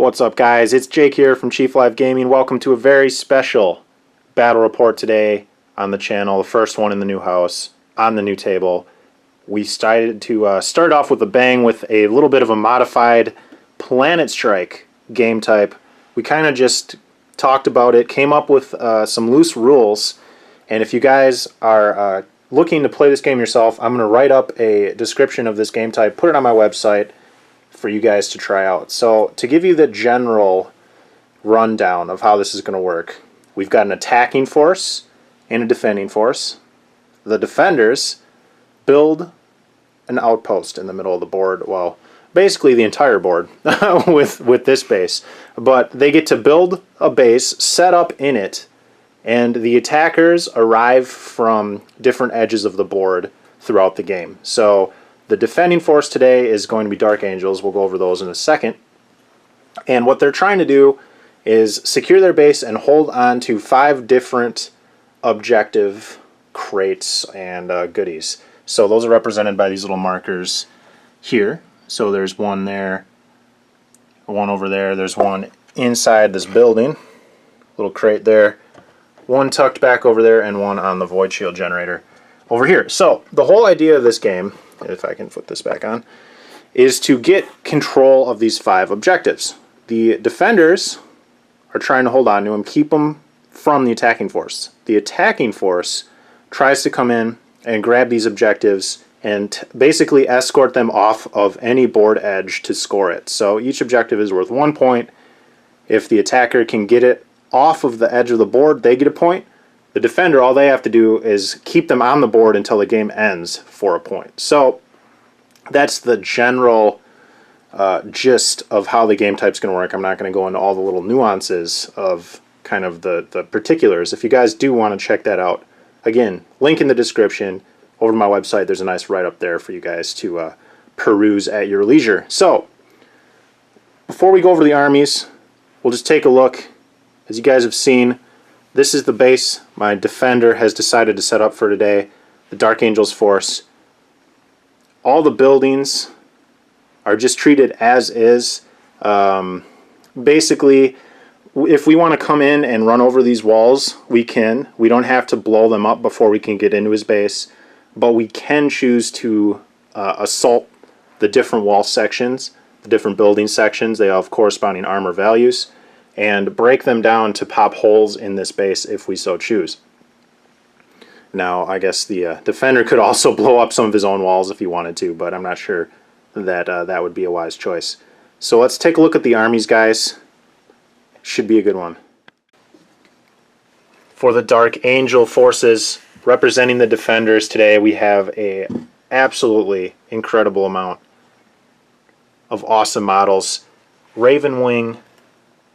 What's up, guys? It's Jake here from Chief Live Gaming. Welcome to a very special battle report today on the channel. The first one in the new house, on the new table. We started to start off with a bang with a little bit of a modified Planet Strike game type. We kind of just talked about it, came up with some loose rules, and if you guys are looking to play this game yourself, I'm going to write up a description of this game type, put it on my website for you guys to try out. So to give you the general rundown of how this is going to work, we've got an attacking force and a defending force. The defenders build an outpost in the middle of the board, well, basically the entire board with this base, but they get to build a base, set up in it, and the attackers arrive from different edges of the board throughout the game. So the defending force today is going to be Dark Angels. We'll go over those in a second. And what they're trying to do is secure their base and hold on to 5 different objective crates and goodies. So those are represented by these little markers here. So there's one there, one over there, there's one inside this building, little crate there, one tucked back over there, and one on the void shield generator over here. So the whole idea of this game, if I can put this back on, is to get control of these 5 objectives. The defenders are trying to hold on to them, keep them from the attacking force. The attacking force tries to come in and grab these objectives and basically escort them off of any board edge to score it. So each objective is worth 1 point. If the attacker can get it off of the edge of the board, they get a point. The defender, all they have to do is keep them on the board until the game ends for a point. So that's the general gist of how the game type's going to work. I'm not going to go into all the little nuances of kind of the particulars. If you guys do want to check that out, again, link in the description. Over to my website, there's a nice write-up there for you guys to peruse at your leisure. So before we go over the armies, we'll just take a look. As you guys have seen, this is the base my defender has decided to set up for today, the Dark Angels force. All the buildings are just treated as is. Basically, if we want to come in and run over these walls, we can. We don't have to blow them up before we can get into his base, but we can choose to assault the different wall sections, the different building sections. They have corresponding armor values, and break them down to pop holes in this base if we so choose. Now, I guess the defender could also blow up some of his own walls if he wanted to, but I'm not sure that that would be a wise choice. So let's take a look at the armies, guys. Should be a good one. For the Dark Angel forces representing the defenders today, we have a absolutely incredible amount of awesome models. Raven Wing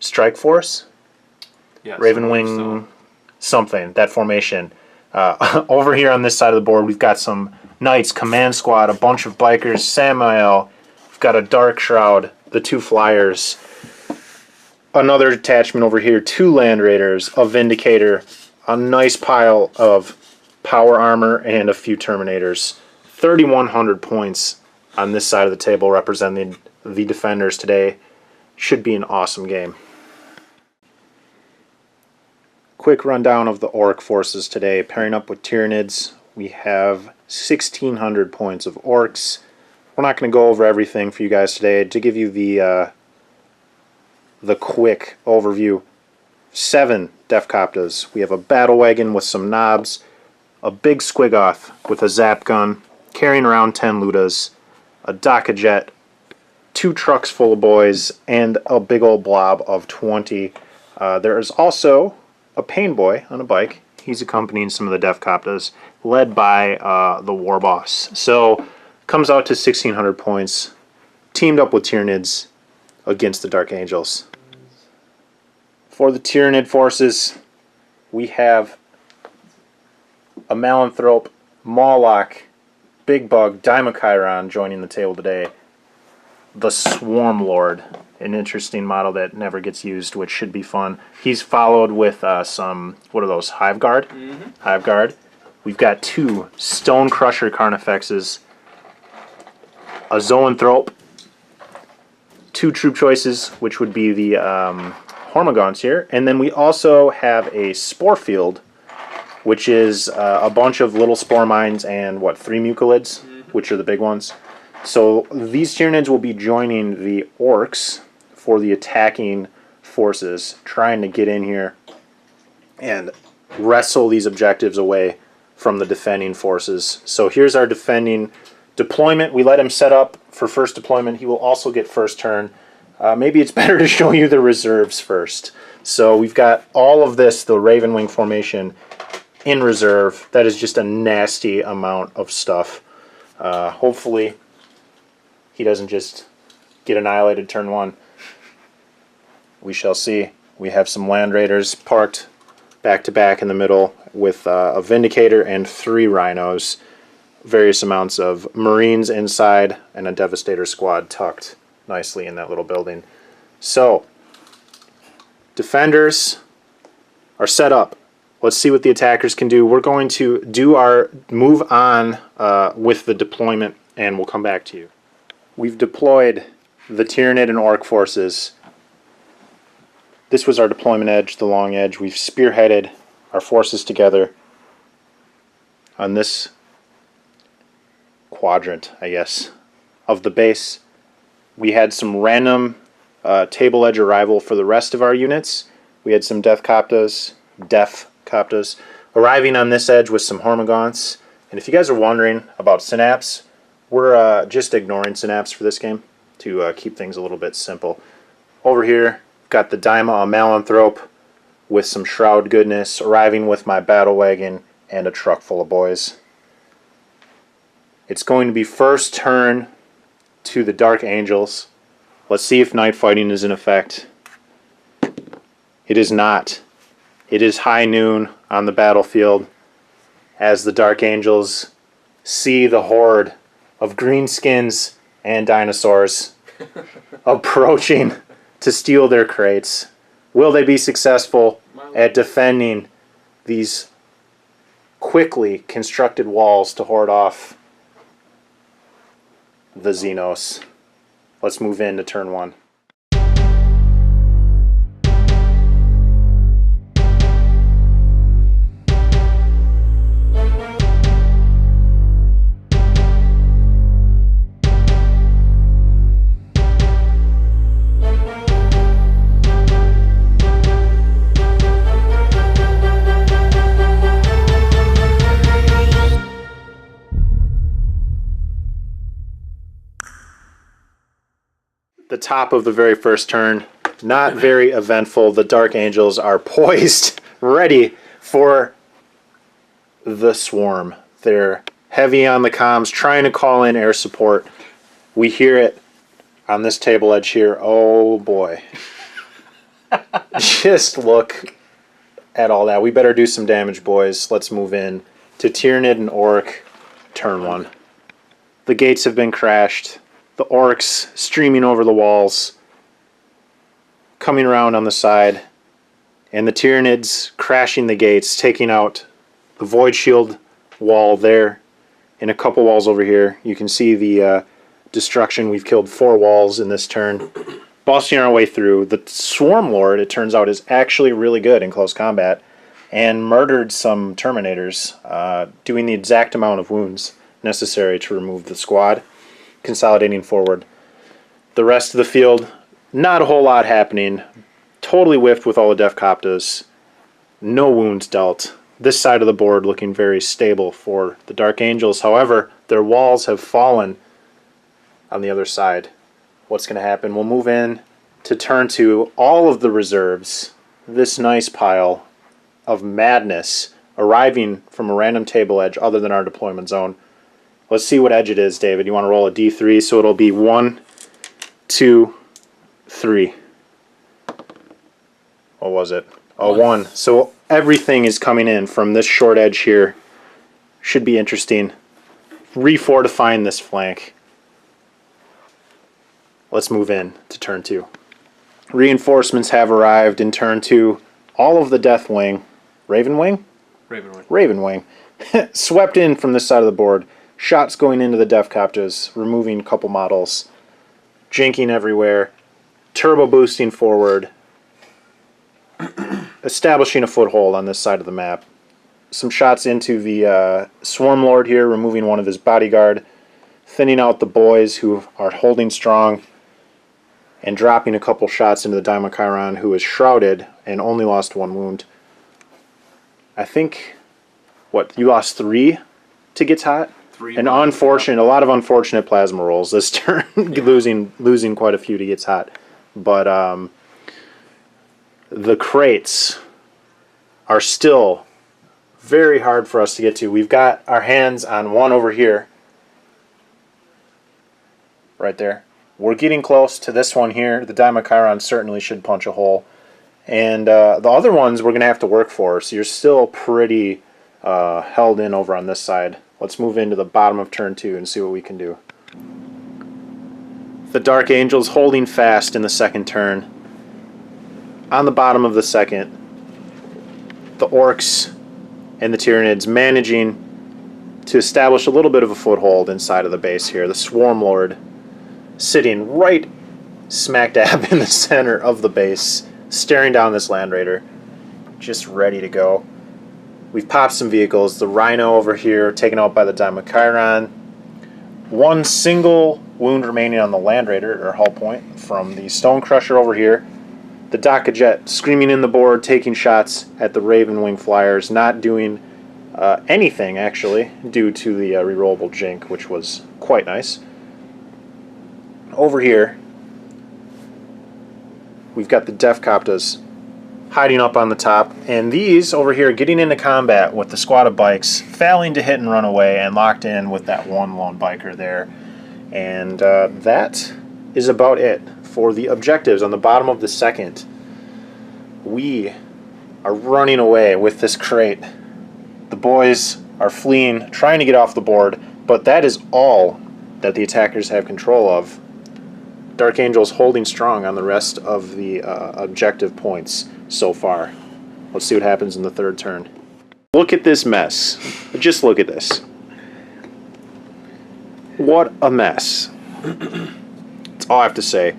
Strike Force? Yes, Raven Wing something, that formation. Over here on this side of the board, we've got some Knights, Command Squad, a bunch of Bikers, Samael. We've got a Dark Shroud, the 2 Flyers. Another attachment over here, 2 Land Raiders, a Vindicator, a nice pile of Power Armor, and a few Terminators. 3,100 points on this side of the table representing the defenders today. Should be an awesome game. Quick rundown of the Orc forces today. Pairing up with Tyranids, we have 1,600 points of Orcs. We're not going to go over everything for you guys today. To give you the quick overview, 7 Deffkoptas. We have a Battle Wagon with some knobs, a big Squiggoth with a Zap Gun, carrying around 10 Ludas, a Daka Jet, 2 trucks full of boys, and a big old blob of 20. There is also a Pain Boy on a bike. He's accompanying some of the Deffkoptas, led by the War Boss. So, comes out to 1,600 points, teamed up with Tyranids against the Dark Angels. For the Tyranid forces, we have a Malanthrope, Mawlok, Big Bug, Daimochiron joining the table today. The Swarm Lord, an interesting model that never gets used, which should be fun. He's followed with some, what are those, Hive Guard? Hive Guard. We've got 2 Stone Crusher Carnifexes, a Zoanthrope, 2 troop choices, which would be the Hormagaunts here. And then we also have a Spore Field, which is a bunch of little Spore Mines and, 3 Mucolids, which are the big ones. So these Tyranids will be joining the Orks for the attacking forces, trying to get in here and wrestle these objectives away from the defending forces. So here's our defending deployment. We let him set up for first deployment. He will also get first turn. Maybe it's better to show you the reserves first. So we've got all of this, the Raven Wing formation, in reserve. That is just a nasty amount of stuff. Hopefully he doesn't just get annihilated turn 1. We shall see. We have some Land Raiders parked back to back in the middle with a Vindicator and 3 Rhinos. Various amounts of Marines inside and a Devastator squad tucked nicely in that little building. So, defenders are set up. Let's see what the attackers can do. We're going to do our move on with the deployment, and we'll come back to you. We've deployed the Tyranid and Orc forces. This was our deployment edge, the long edge. We've spearheaded our forces together on this quadrant, I guess, of the base. We had some random table edge arrival for the rest of our units. We had some Death Coptas arriving on this edge with some Hormagaunts. And if you guys are wondering about Synapse, we're just ignoring Synapse for this game to keep things a little bit simple. Over here, got the Daima Malanthrope with some Shroud goodness, arriving with my battle wagon and a truck full of boys. It's going to be first turn to the Dark Angels. Let's see if night fighting is in effect. It is not. It is high noon on the battlefield as the Dark Angels see the horde of greenskins and dinosaurs approaching to steal their crates. Will they be successful at defending these quickly constructed walls to hoard off the Xenos? Let's move into turn 1. The top of the very first turn, not very eventful. The Dark Angels are poised, ready for the swarm. They're heavy on the comms, trying to call in air support. We hear it on this table edge here. Oh boy. Just look at all that. We better do some damage, boys. Let's move in to Tyranid and Orc, turn 1. The gates have been crashed. The Orcs streaming over the walls, coming around on the side, and the Tyranids crashing the gates, taking out the Void Shield wall there, and a couple walls over here. You can see the destruction. We've killed 4 walls in this turn, busting our way through. The Swarm Lord, it turns out, is actually really good in close combat, and murdered some Terminators, doing the exact amount of wounds necessary to remove the squad. Consolidating forward. The rest of the field, not a whole lot happening. Totally whiffed with all the Def Coptas. No wounds dealt. This side of the board looking very stable for the Dark Angels. However, their walls have fallen on the other side. What's going to happen? We'll move in to turn 2. All of the reserves, this nice pile of madness arriving from a random table edge other than our deployment zone. Let's see what edge it is, David. You want to roll a D3, so it'll be 1, 2, 3. What was it? Oh, 1. So everything is coming in from this short edge here. Should be interesting. Refortifying this flank. Let's move in to turn 2. Reinforcements have arrived in turn 2. All of the Death Wing. Raven Wing? Raven Wing. Raven Wing. Swept in from this side of the board. Shots going into the Def Coptas, removing a couple models, jinking everywhere. turbo boosting forward, establishing a foothold on this side of the map. Some shots into the Swarm Lord here, removing one of his bodyguard, thinning out the boys who are holding strong, and dropping a couple shots into the Daimochiron, who is shrouded and only lost 1 wound. I think, what, you lost 3 to Gets Hot? 3. And unfortunate, a lot of unfortunate plasma rolls this turn, losing quite a few to Gets Hot. But the crates are still very hard for us to get to. We've got our hands on one over here, right there. We're getting close to this one here. The Daimochiron certainly should punch a hole. And the other ones we're going to have to work for, so you're still pretty held in over on this side. Let's move into the bottom of turn 2 and see what we can do. The Dark Angels holding fast in the second turn. On the bottom of the second, the Orks and the Tyranids managing to establish a little bit of a foothold inside of the base here. The Swarm Lord sitting right smack dab in the center of the base, staring down this Land Raider, just ready to go. We've popped some vehicles. The Rhino over here taken out by the Daimochiron. 1 single wound remaining on the Land Raider, or hull point, from the Stone Crusher over here. The Dakka Jet screaming in the board, taking shots at the Raven Wing Flyers, not doing anything, actually, due to the rerollable Jink, which was quite nice. Over here, we've got the Defcoptas hiding up on the top, and these over here getting into combat with the squad of bikes, failing to hit and run away, and locked in with that one lone biker there. And that is about it for the objectives. On the bottom of the second, we are running away with this crate. The boys are fleeing, trying to get off the board, but that is all that the attackers have control of. Dark Angels holding strong on the rest of the objective points so far. Let's see what happens in the third turn. Look at this mess. Just look at this. What a mess. That's all I have to say.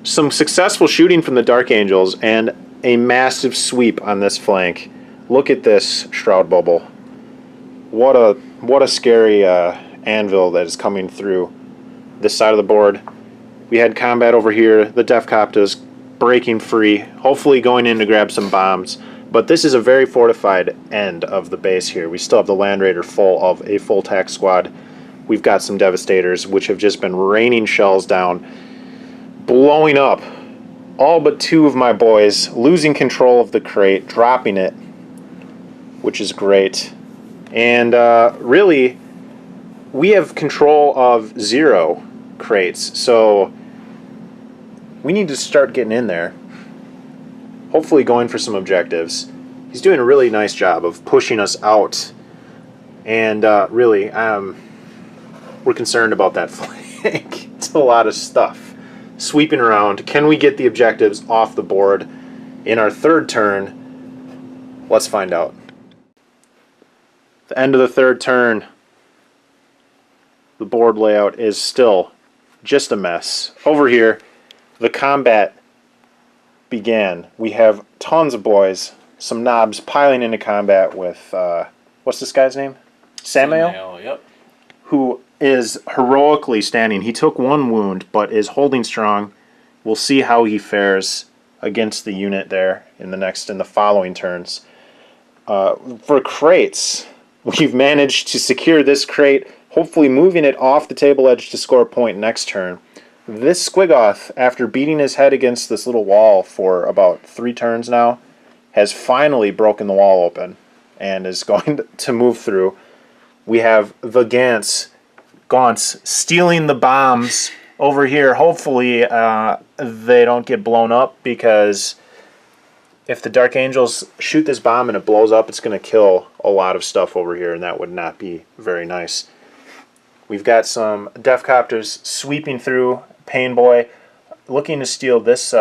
Some successful shooting from the Dark Angels and a massive sweep on this flank. Look at this Shroud Bubble. What a scary anvil that is coming through this side of the board. We had combat over here, the Defcoptas breaking free, hopefully going in to grab some bombs. But this is a very fortified end of the base here. We still have the Land Raider full of a full tack squad. We've got some Devastators, which have just been raining shells down, blowing up all but 2 of my boys, losing control of the crate, dropping it, which is great. And really, we have control of 0 crates, so we need to start getting in there, hopefully going for some objectives. He's doing a really nice job of pushing us out, and really, we're concerned about that flank. It's a lot of stuff sweeping around. Can we get the objectives off the board in our third turn? Let's find out. The end of the third turn, the board layout is still just a mess. Over here, the combat began. We have tons of boys, some knobs piling into combat with, what's this guy's name? Samael? Yep. Who is heroically standing. He took 1 wound, but is holding strong. We'll see how he fares against the unit there in the following turns. For crates, we've managed to secure this crate, hopefully moving it off the table edge to score a point next turn. This Squigoth, after beating his head against this little wall for about 3 turns now, has finally broken the wall open and is going to move through. We have the Gaunts stealing the bombs over here. Hopefully they don't get blown up, because if the Dark Angels shoot this bomb and it blows up, it's going to kill a lot of stuff over here, and that would not be very nice. We've got some Defcopters sweeping through. Pain Boy looking to steal this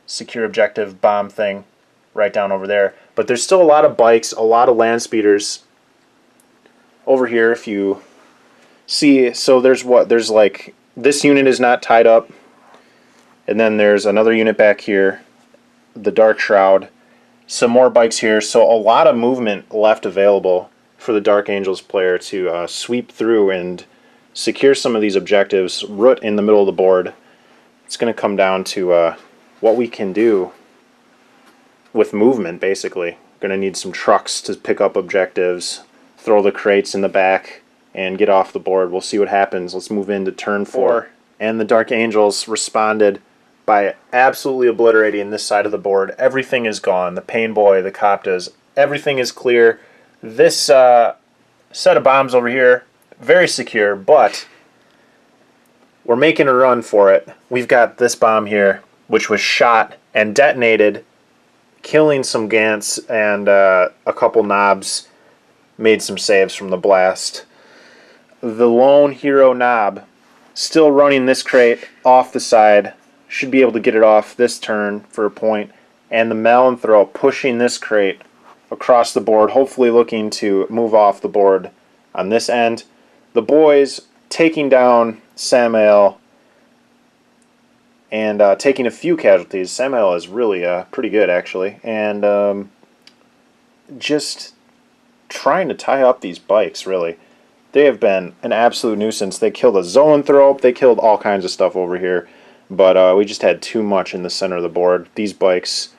secure objective bomb thing right down over there. But there's still a lot of bikes, a lot of land speeders over here, if you see. So there's like this unit is not tied up. And then there's another unit back here, the Dark Shroud. Some more bikes here, so a lot of movement left available for the Dark Angels player to sweep through and secure some of these objectives root in the middle of the board. It's going to come down to what we can do with movement, basically. Going to need some trucks to pick up objectives, throw the crates in the back, and get off the board. We'll see what happens. Let's move into turn 4. And the Dark Angels responded by absolutely obliterating this side of the board. Everything is gone. The Pain Boy, the Koptas, everything is clear. This set of bombs over here, very secure, but we're making a run for it. We've got this bomb here, which was shot and detonated, killing some Gants, and a couple Knobs made some saves from the blast. The lone hero Knob still running this crate off the side, should be able to get it off this turn for a point, and the Malanthrope pushing this crate across the board, hopefully looking to move off the board on this end. The boys taking down Samael and taking a few casualties. Samael is really pretty good, actually, and just trying to tie up these bikes, really. They have been an absolute nuisance. They killed a Zoanthrope, they killed all kinds of stuff over here, but we just had too much in the center of the board. These bikes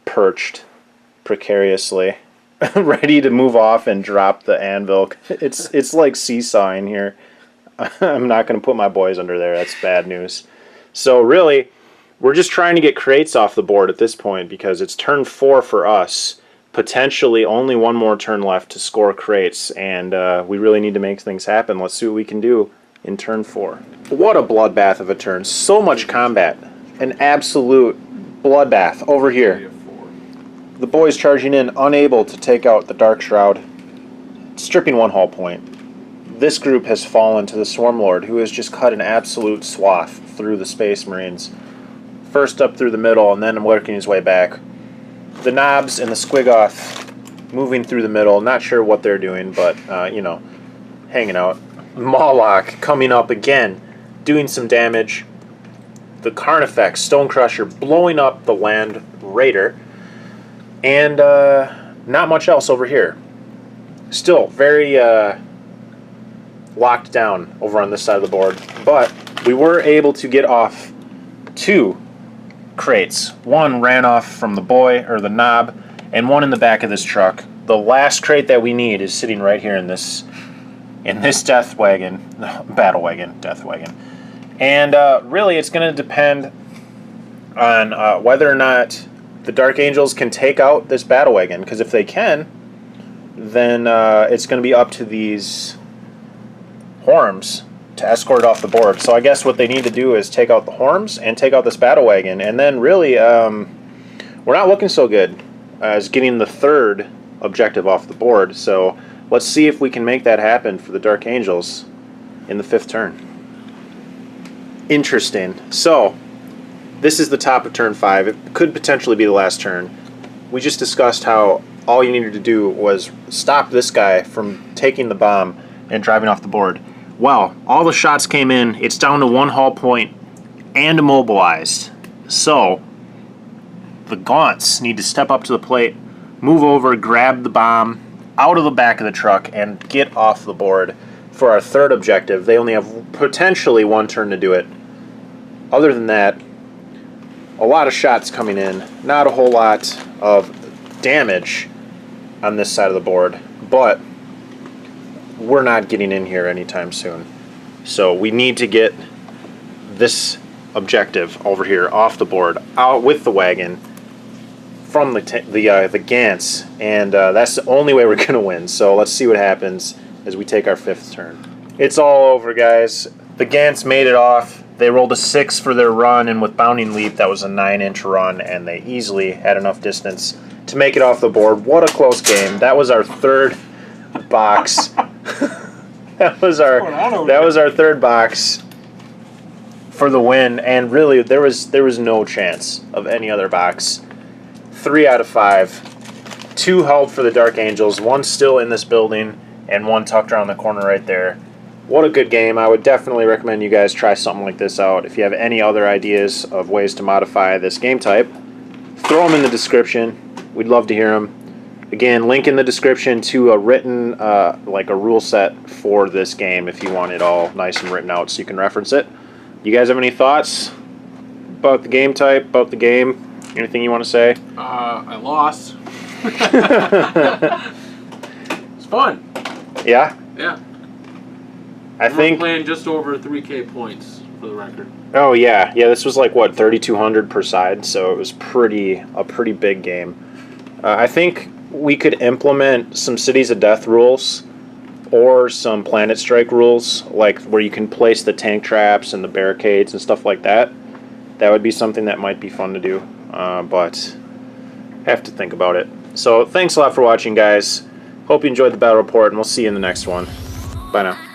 perched precariously, ready to move off and drop the anvil. It's like seesawing here. I'm not going to put my boys under there. That's bad news. So really, we're just trying to get crates off the board at this point because it's turn 4 for us. Potentially only one more turn left to score crates, and we really need to make things happen. Let's see what we can do in turn 4. What a bloodbath of a turn. So much combat. An absolute bloodbath over here. The boys charging in, unable to take out the Dark Shroud, stripping one hull point. This group has fallen to the Swarmlord, who has just cut an absolute swath through the Space Marines. First up through the middle, and then working his way back. The Knobs and the Squiggoth moving through the middle. Not sure what they're doing, but, you know, hanging out. Mawlok coming up again, doing some damage. The Carnifex, Stonecrusher, blowing up the Land Raider. And not much else over here. Still very locked down over on this side of the board. But we were able to get off 2 crates. One ran off from the boy, or the Knob, and one in the back of this truck. The last crate that we need is sitting right here in this death wagon, battle wagon, death wagon. And really it's going to depend on whether or not the Dark Angels can take out this battle wagon, because if they can, then it's going to be up to these Horms to escort off the board. So I guess what they need to do is take out the Horms and take out this battle wagon, and then really we're not looking so good as getting the 3rd objective off the board. So let's see if we can make that happen for the Dark Angels in the 5th turn. Interesting. So this is the top of turn 5. It could potentially be the last turn. We just discussed how all you needed to do was stop this guy from taking the bomb and driving off the board. Well, all the shots came in. It's down to 1 hull point and immobilized. So the Gaunts need to step up to the plate, move over, grab the bomb out of the back of the truck, and get off the board for our 3rd objective. They only have potentially 1 turn to do it. Other than that, a lot of shots coming in, not a whole lot of damage on this side of the board, but we're not getting in here anytime soon. So we need to get this objective over here off the board, out with the wagon from the Gants, and that's the only way we're going to win. So let's see what happens as we take our 5th turn. It's all over, guys. The Gants made it off. They rolled a 6 for their run, and with Bounding Leap, that was a 9-inch run, and they easily had enough distance to make it off the board. What a close game. That was our 3rd box. that was our 3rd box for the win, and really there was no chance of any other box. 3 out of 5. 2 held for the Dark Angels, 1 still in this building, and 1 tucked around the corner right there. What a good game. I would definitely recommend you guys try something like this out. If you have any other ideas of ways to modify this game type, throw them in the description. We'd love to hear them. Again, link in the description to a written, like a rule set for this game if you want it all nice and written out so you can reference it. You guys have any thoughts about the game type, about the game? Anything you want to say? I lost. It's fun. Yeah? Yeah. I think playing just over 3K points for the record. Oh yeah, this was like what 3,200 per side, so it was a pretty big game. I think we could implement some Cities of Death rules or some Planet Strike rules, like where you can place the tank traps and the barricades and stuff like that. That would be something that might be fun to do, but have to think about it. So thanks a lot for watching, guys. Hope you enjoyed the battle report, and we'll see you in the next one. Bye now.